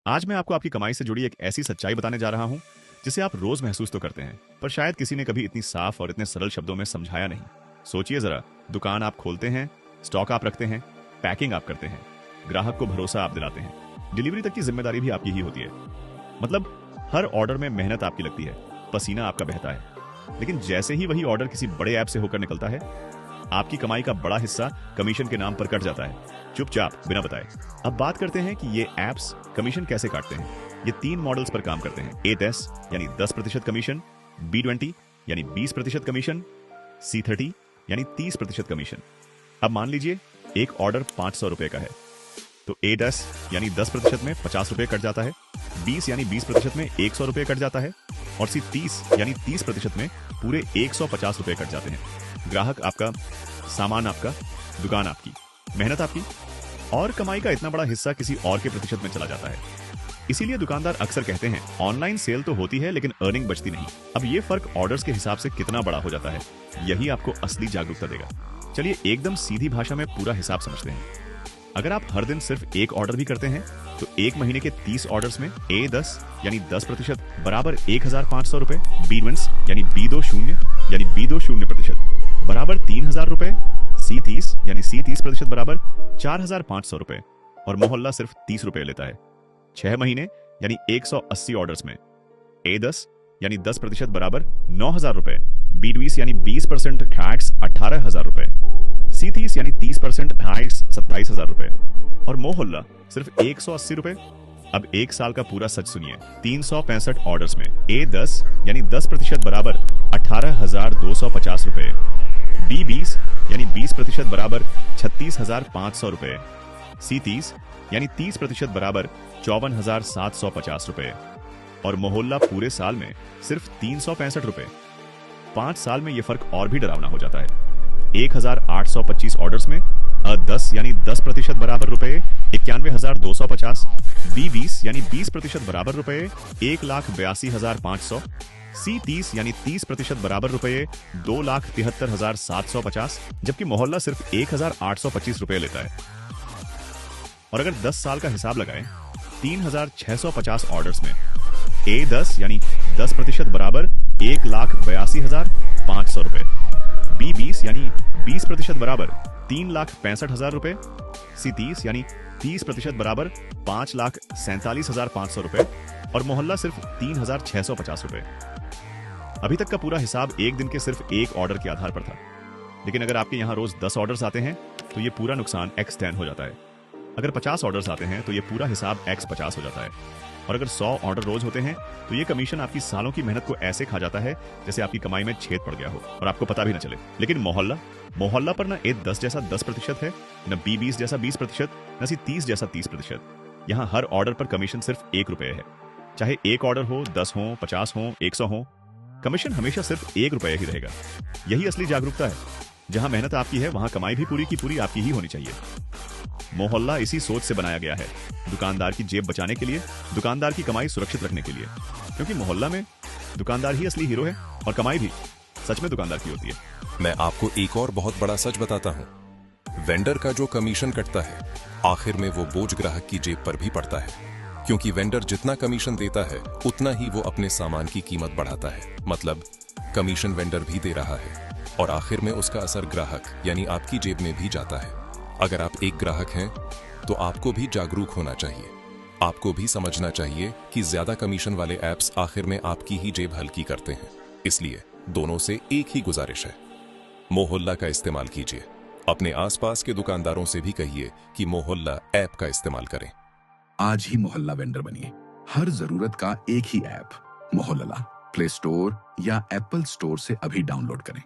आज मैं आपको आपकी कमाई से जुड़ी एक ऐसी सच्चाई बताने जा रहा हूं जिसे आप रोज महसूस तो करते हैं, पर शायद किसी ने कभी इतनी साफ और इतने सरल शब्दों में समझाया नहीं। सोचिए जरा, दुकान आप खोलते हैं, स्टॉक आप रखते हैं, पैकिंग आप करते हैं, ग्राहक को भरोसा आप दिलाते हैं, डिलीवरी तक की जिम्मेदारी भी आपकी ही होती है। मतलब हर ऑर्डर में मेहनत आपकी लगती है, पसीना आपका बहता है। लेकिन जैसे ही वही ऑर्डर किसी बड़े ऐप से होकर निकलता है, आपकी कमाई का बड़ा हिस्सा कमीशन के नाम पर कट जाता है, चुपचाप, बिना बताए। अब बात करते हैं कि ये एप्स कमीशन कैसे काटते हैं। ये 3 मॉडल्स पर काम करते हैं: A10 यानी 10% कमीशन, B20 यानी 20% कमीशन, C30 यानी 30% कमीशन। अब मान लीजिए एक ऑर्डर 500 रुपए का है, तो A10 यानी 10% में 50 रुपए कट जाता है, 20 यानी 20% में 100 रुपए कट जाता है, और C30 यानी 30% में पूरे 150 रुपए कट जाते हैं। ग्राहक आपका, सामान आपका, दुकान आपकी, मेहनत आपकी, और कमाई का इतना बड़ा हिस्सा किसी और के प्रतिशत में चला जाता है। इसीलिए दुकानदार अक्सर कहते हैं ऑनलाइन सेल तो होती है लेकिन अर्निंग बचती नहीं। अब ये फर्क ऑर्डर्स के हिसाब से कितना बड़ा हो जाता है, यही आपको असली जागरूकता देगा। चलिए एकदम सीधी भाषा में पूरा हिसाब समझते हैं। अगर आप हर दिन सिर्फ एक ऑर्डर भी करते हैं तो एक महीने के 30 ऑर्डर्स में A10 यानी 10% बराबर 1500 रुपए, B20 यानी B20% बराबर 3000 रुपए, C30 यानी C30% बराबर 4500 रुपए, और मोहल्ला सिर्फ 30 रुपए लेता है। 6 महीने यानी 180 ऑर्डर्स में A10 यानी 10% बराबर 9000 रुपए, B20 यानी 20% टैक्स 18000 रुपए, C30 यानी 30% टैक्स 27000 रुपए, और मोहल्ला सिर्फ 180 रुपए। अब एक साल का पूरा सच सुनिए। 365 ऑर्डर्स में A10 यानी 10% बराबर 18250 रुपए, B20 यानी 20% बराबर 36500 रुपए, C30 यानी 30% बराबर 54750 रुपए, और मोहल्ला पूरे साल में सिर्फ 365 रुपए। 5 साल में यह फर्क और भी डरावना हो जाता है। 1825 ऑर्डर्स में A10 यानी 10% बराबर रुपए 91250, B20 यानी 20% बराबर रुपए 1,82,500, C30 यानी 30% बराबर रुपए 2,73,750, जबकि मोहल्ला सिर्फ 1,825 रुपए लेता है। और अगर 10 साल का हिसाब लगाएं, 3,650 ऑर्डर्स में A10 यानी 10% बराबर 1,82,500 रुपए, B20 यानी 20% बराबर 3,65,000 रुपए, C30 यानी 30% बराबर 5,47,500 रुपए, और मोहल्ला सिर्फ 3,650 रुपए। अभी तक का पूरा हिसाब एक दिन के सिर्फ एक ऑर्डर के आधार पर था, लेकिन अगर आपके यहाँ रोज 10 ऑर्डर्स आते हैं तो ये पूरा नुकसान X10 हो जाता है। अगर 50 ऑर्डर्स आते हैं तो ये पूरा हिसाब X50 हो जाता है, और अगर 100 ऑर्डर रोज होते हैं तो ये कमीशन आपकी सालों की मेहनत को ऐसे खा जाता है जैसे आपकी कमाई में छेद पड़ गया हो और आपको पता भी न चले। लेकिन मोहल्ला पर न A10 जैसा 10% है, न B20 जैसा 20%, न C30 जैसा 30%। यहाँ हर ऑर्डर पर कमीशन सिर्फ 1 रुपए है। चाहे एक ऑर्डर हो, 10 हो, 50 हो, 100 हो, कमीशन हमेशा सिर्फ 1 रुपए ही रहेगा। यही असली जागरूकता है। जहां मेहनत आपकी है वहां कमाई भी पूरी की पूरी आपकी ही होनी चाहिए। मोहल्ला इसी सोच से बनाया गया है, दुकानदार की जेब बचाने के लिए, दुकानदार की कमाई सुरक्षित रखने के लिए। क्योंकि मोहल्ला में दुकानदार ही असली हीरो है और कमाई भी सच में दुकानदार की होती है। मैं आपको एक और बहुत बड़ा सच बताता हूँ। वेंडर का जो कमीशन कटता है, आखिर में वो बोझ ग्राहक की जेब पर भी पड़ता है, क्योंकि वेंडर जितना कमीशन देता है उतना ही वो अपने सामान की कीमत बढ़ाता है। मतलब कमीशन वेंडर भी दे रहा है और आखिर में उसका असर ग्राहक यानी आपकी जेब में भी जाता है। अगर आप एक ग्राहक हैं तो आपको भी जागरूक होना चाहिए। आपको भी समझना चाहिए कि ज्यादा कमीशन वाले ऐप्स आखिर में आपकी ही जेब हल्की करते हैं। इसलिए दोनों से एक ही गुजारिश है, मोहल्ला का इस्तेमाल कीजिए। अपने आसपास के दुकानदारों से भी कहिए कि मोहल्ला ऐप का इस्तेमाल करें। आज ही मोहल्ला वेंडर बनिए। हर जरूरत का एक ही ऐप मोहल्ला, प्ले स्टोर या एप्पल स्टोर से अभी डाउनलोड करें।